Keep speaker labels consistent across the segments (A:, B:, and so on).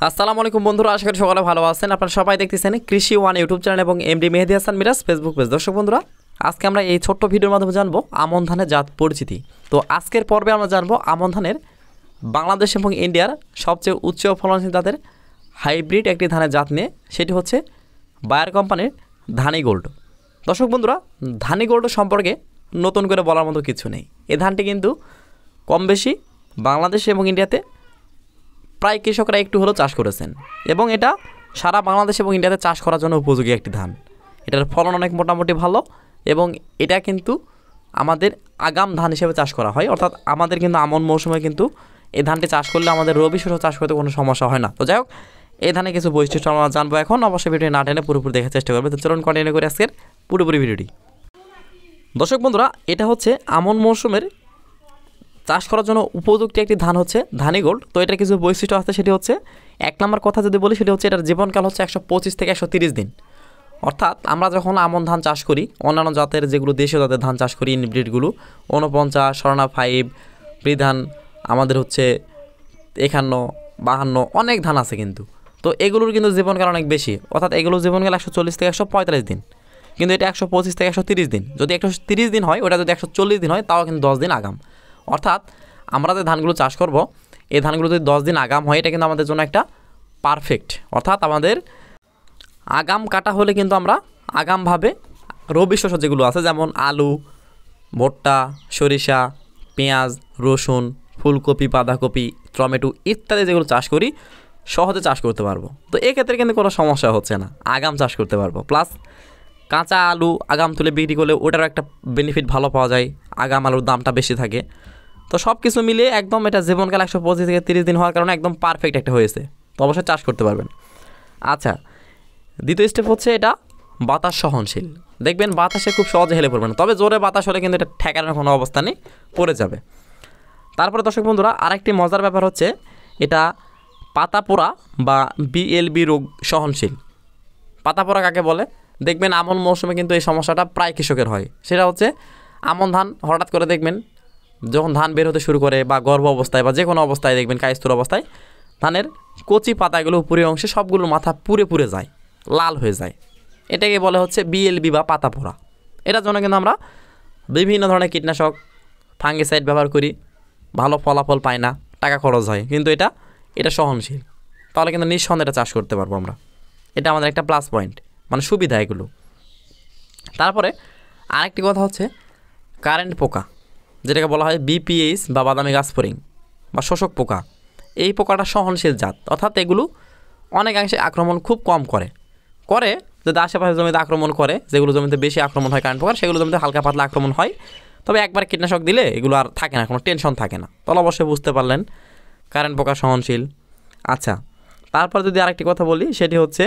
A: আসসালামু আলাইকুম বন্ধুরা, আশা করি সকলে ভালো আছেন। আপনারা সবাই দেখতেছেন কৃষি ওয়ান ইউটিউব চ্যানেল এবং MD Mehedi Hasan Miraj Facebook page. দর্শক বন্ধুরা, আজকে আমরা এই ছোট্ট ভিডিওর মাধ্যমে জানবো আমন ধানের জাত পরিচিতি। তো আজকের পর্বে আমরা জানবো আমন ধানের বাংলাদেশ এবং ইন্ডিয়ার সবচেয়ে উচ্চ ফলনশীল জাতের হাইব্রিড একটি ধানের জাত নিয়ে, সেটি হচ্ছে বায়ার কোম্পানির ধানি গোল্ড। দর্শক বন্ধুরা, ধানি গোল্ড সম্পর্কে নতুন করে বলার মতো কিছু নেই। এই ধানটি কিন্তু কম বেশি বাংলাদেশ এবং ইন্ডিয়াতে প্রায় কৃষকরা একটু হলেও চাষ করেছেন এবং এটা সারা বাংলাদেশ এবং ইন্ডিয়াতে চাষ করার জন্য উপযোগী একটি ধান। এটার ফলন অনেক মোটামুটি ভালো এবং এটা কিন্তু আমাদের আগাম ধান হিসেবে চাষ করা হয়, অর্থাৎ আমাদের কিন্তু আমন মৌসুমে কিন্তু এই ধানটি চাষ করলে আমাদের রবি শস্য চাষ করতে কোনো সমস্যা হয় না। তো যাই হোক, এই ধানে কিছু বৈশিষ্ট্য আমরা জানবো এখন। অবশ্যই ভিডিও না টেনে পুরোপুরি দেখার চেষ্টা করবে। তো চলুন কন্টিনিউ করে আজকের পুরোপুরি ভিডিওটি। দর্শক বন্ধুরা, এটা হচ্ছে আমন মৌসুমের চাষ করার জন্য উপযুক্ত একটি ধান হচ্ছে ধানি গোল্ড। তো এটার কিছু বৈশিষ্ট্য আছে, সেটি হচ্ছে এক নম্বর কথা যদি বলি, সেটি হচ্ছে এটার জীবনকাল হচ্ছে 125 থেকে 130 দিন। অর্থাৎ আমরা যখন আমন ধান চাষ করি, অন্যান্য জাতের যেগুলো দেশীয় জাতের ধান চাষ করি, ইনব্রিডগুলো 49, স্বর্ণা 5, বিধান, আমাদের হচ্ছে 51, 52, অনেক ধান আছে কিন্তু। তো এগুলোর কিন্তু জীবনকাল অনেক বেশি, অর্থাৎ এগুলোর জীবনকাল 140 থেকে 145 দিন, কিন্তু এটা 125 থেকে 130 দিন। যদি 130 দিন হয়, ওটা যদি 140 দিন হয়, তাও কিন্তু 10 দিন আগাম। অর্থাৎ আমরা যে ধানগুলো চাষ করব, এই ধানগুলো যদি 10 দিন আগাম হয়, এটা কিন্তু আমাদের জন্য একটা পারফেক্ট। অর্থাৎ আমাদের আগাম কাটা হলে কিন্তু আমরা আগামভাবে রবি শস্য যেগুলো আছে, যেমন আলু, ভুট্টা, সরিষা, পেঁয়াজ, রসুন, ফুলকপি, বাঁধাকপি, টমেটো ইত্যাদি যেগুলো চাষ করি, সহজে চাষ করতে পারবো। তো এক্ষেত্রে কিন্তু কোনো সমস্যা হচ্ছে না, আগাম চাষ করতে পারবো। প্লাস কাঁচা আলু আগাম তুলে বিক্রি করলে ওটারও একটা বেনিফিট ভালো পাওয়া যায়, আগাম আলুর দামটা বেশি থাকে। তো সব কিছু মিলিয়ে একদম এটা জীবনকাল 125 থেকে 30 দিন হওয়ার কারণে একদম পারফেক্ট একটা হয়েছে। তো অবশ্যই চাষ করতে পারবেন। আচ্ছা, দ্বিতীয় স্টেপ হচ্ছে এটা বাতাস সহনশীল। দেখবেন বাতাসে খুব সহজে হেলে পড়বে না, তবে জোরে বাতাস হলে কিন্তু এটা ঠেকানোর কোনো অবস্থা নেই, পড়ে যাবে। তারপরে দর্শক বন্ধুরা, আরেকটি মজার ব্যাপার হচ্ছে এটা পাতা পোড়া বা বিএলবি রোগ সহনশীল। পাতা পোড়া কাকে বলে? দেখবেন আমন মৌসুমে কিন্তু এই সমস্যাটা প্রায় কৃষকের হয়। সেটা হচ্ছে আমন ধান হঠাৎ করে দেখবেন যখন ধান বের হতে শুরু করে, বা গর্ভ অবস্থায় বা যে কোনো অবস্থায় দেখবেন কায়স্থর অবস্থায় ধানের কচি পাতাগুলো উপরের অংশে সবগুলোর মাথা পুড়ে পুড়ে যায়, লাল হয়ে যায়। এটাকে বলে হচ্ছে বিএলবি বা পাতা পোড়া। এটার জন্য কিন্তু আমরা বিভিন্ন ধরনের কীটনাশক, ফাঙ্গিসাইড ব্যবহার করি, ভালো ফলাফল পাই না, টাকা খরচ হয়, কিন্তু এটা সহনশীল। তাহলে কিন্তু নিঃসন্দেহে এটা চাষ করতে পারবো আমরা। এটা আমাদের একটা প্লাস পয়েন্ট, মানে সুবিধা এগুলো। তারপরে আরেকটি কথা হচ্ছে কারেন্ট পোকা, যেটাকে বলা হয় বিপিএইচ বা বাদামি গাছ ফড়িং বা শোষক পোকা। এই পোকাটা সহনশীল জাত, অর্থাৎ এগুলো অনেকাংশে আক্রমণ খুব কম করে যদি আশেপাশে জমিতে আক্রমণ করে, যেগুলো জমিতে বেশি আক্রমণ হয় কারেন্ট পোকার, সেগুলো জমিতে হালকা পাতলা আক্রমণ হয়। তবে একবার কীটনাশক দিলে এগুলো আর থাকে না, কোনো টেনশন থাকে না। তাহলে অবশ্যই বুঝতে পারলেন কারেন্ট পোকা সহনশীল। আচ্ছা, তারপর যদি আরেকটি কথা বলি, সেটি হচ্ছে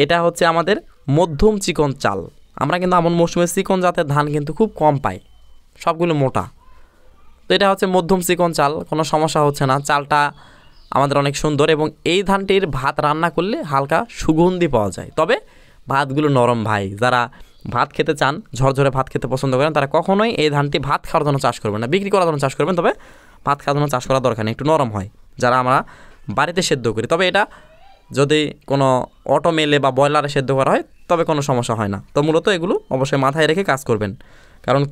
A: এটা হচ্ছে আমাদের মধ্যম চিকন চাল। আমরা কিন্তু আমন মৌসুমে চিকন জাতের ধান কিন্তু খুব কম পাই, সবগুলো মোটা। তো এটা হচ্ছে মধ্যম চিকন চাল, কোনো সমস্যা হচ্ছে না, চালটা আমাদের অনেক সুন্দর এবং এই ধানটির ভাত রান্না করলে হালকা সুগন্ধি পাওয়া যায়। তবে ভাতগুলো নরম ভাই, যারা ভাত খেতে চান, ঝরঝরে ভাত খেতে পছন্দ করেন, তারা কখনোই এই ধানটি ভাত খাওয়ার জন্য চাষ করবেন না, বিক্রি করার জন্য চাষ করবেন। তবে ভাত খাওয়ার জন্য চাষ করার দরকার নেই, একটু নরম হয়, যারা আমরা বাড়িতে সেদ্ধ করি। তবে এটা যদি কোনো অটো মেলে বা বয়লারে সেদ্ধ করা হয়, তবে কোনো সমস্যা হয় না। তো মূলত এগুলো অবশ্যই মাথায় রেখে কাজ করবেন, কারণ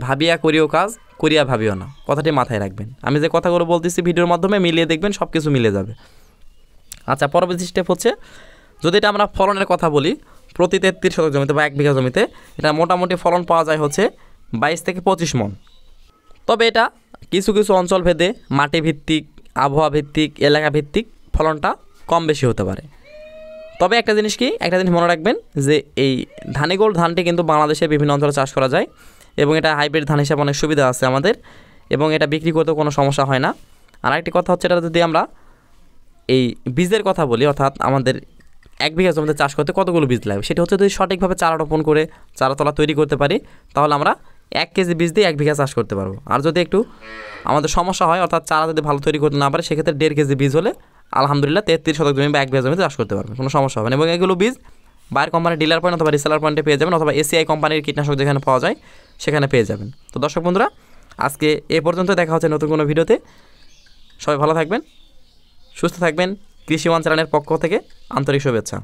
A: ভাবিয়া করিও কাজ, করিয়া ভাবিও না, কথাটি মাথায় রাখবেন। আমি যে কথাগুলো বলতেছি ভিডিওর মাধ্যমে মিলিয়ে দেখবেন, সব কিছু মিলে যাবে। আচ্ছা, পরবর্তী স্টেপ হচ্ছে যদি এটা আমরা ফলনের কথা বলি, প্রতি 33 শতক জমিতে বা 1 বিঘা জমিতে এটা মোটামুটি ফলন পাওয়া যায় হচ্ছে 22 থেকে 25 মণ। তবে এটা কিছু কিছু অঞ্চল ভেদে, মাটি ভিত্তিক, আবহাওয়া ভিত্তিক, এলাকা ভিত্তিক ফলনটা কম বেশি হতে পারে। তবে একটা জিনিস মনে রাখবেন যে এই ধানি গোল্ড ধানটি কিন্তু বাংলাদেশের বিভিন্ন অঞ্চলে চাষ করা যায় এবং এটা হাইব্রিড ধান হিসেবে অনেক সুবিধা আছে আমাদের, এবং এটা বিক্রি করতেও কোনো সমস্যা হয় না। আর একটি কথা হচ্ছে, এটা যদি আমরা এই বীজের কথা বলি, অর্থাৎ আমাদের 1 বিঘা জমিতে চাষ করতে কতগুলো বীজ লাগবে, সেটা হচ্ছে যদি সঠিকভাবে চারা রোপণ করে চারাতলা তৈরি করতে পারি, তাহলে আমরা 1 কেজি বীজ দিয়ে 1 বিঘা চাষ করতে পারবো। আর যদি একটু আমাদের সমস্যা হয়, অর্থাৎ চারা যদি ভালো তৈরি করতে না পারে, সেক্ষেত্রে 1.5 কেজি বীজ হলে আলহামদুলিল্লাহ 33 শতক জমি বা 1 বিঘা জমিতে চাষ করতে পারবেন, কোনো সমস্যা হবে না। এবং এগুলো বীজ বায়ার কোম্পানির ডিলার পয়েন্ট অথবা রিসেলার পয়েন্টে পেয়ে যাবেন, অথবা এসিআই কোম্পানির কীটনাশক যেখানে পাওয়া যায় সেখানে পেয়ে যাবেন। তো দর্শক বন্ধুরা, আজকে এ পর্যন্ত, দেখা হচ্ছে নতুন কোনো ভিডিওতে। সবাই ভালো থাকবেন, সুস্থ থাকবেন। কৃষি ওয়ান চ্যানেলের পক্ষ থেকে আন্তরিক শুভেচ্ছা।